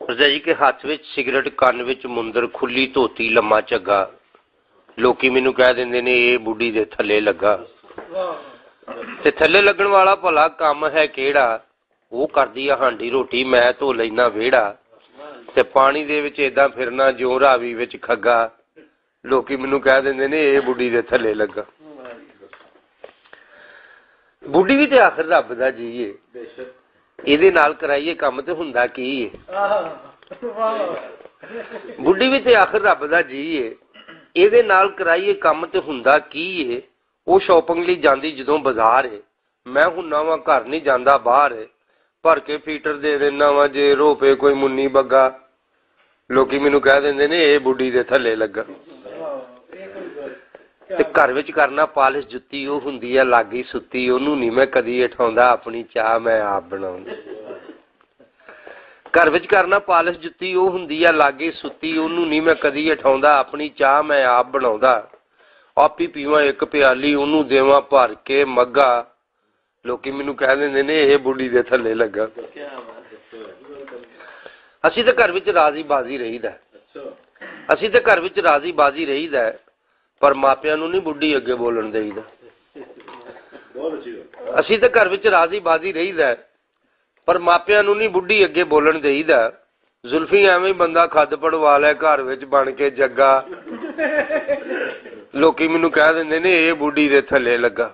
रजाई के हाथ विच सिगरेट, कन्न विच मुंदर, खुली धोती, लम्मा झग्गा। लोकी मैनू कह देंदे ने ये बुढ़ी दे थले लगा। ते थले लगन वाला भला काम है केड़ा? वो करदी आ हांडी रोटी, मैं धो लैना वेड़ा। ते पानी दे विच इदां फिरना ज्यों रावी विच खग्गा। लोकी मैनू कह देंदे ने ये बुढ़ी दे थले लगा। बुढ़ी भी ते आखिर रब दा जी है, इहदे नाल कराइए काम ते हुंदा की है। बुढ़ी भी ते आखिर रब दा जी है, इहदे नाल कराइए काम ते हुंदा की है। वो शॉपिंग लई जांदी जदों बाजार है, मैं हुन्ना वा घर नहीं जांदा बाहर है। भर के फीटर दे देना वा जे रोपे कोई मुन्नी बग्गा। लोकी मैनू कह देंदे ने ये बुढ़ी दे थले लगा। ते घर विच करना पालिश जुत्ती वो हुंदी है लागी सुत्ती, ओनू नहीं मैं कदी उठाउंदा, अपनी चाह मैं आप बनाउंदा। घर विच करना पालिश जुत्ती वो हुंदी है लागी सुत्ती, ओनू नहीं मैं कदी उठाउंदा, अपनी चाह मैं आप बनाउंदा। आप ही पीवां एक प्याली, ओनू देवां भर के मग्गा। लोकी मैनू कह देंदे ने ये बुढ़ी दे थले लगा। असीं ते घर विच राजी बाजी रहीदा, असीं ते घर विच राजी बाजी रहीदा, पर मापियां नूं नहीं बुढ़ी अगे बोलन देईदा। असीं ते घर विच राजी बाजी रहीदा, पर मापियां नूं नहीं बुढ़ी अगे बोलन देईदा। जुल्फी एवें बंदा खद पड़वा लै घर विच बन के जग्गा। लोकी मैनू कह देंदे ने ये बुढ़ी दे थले लगा।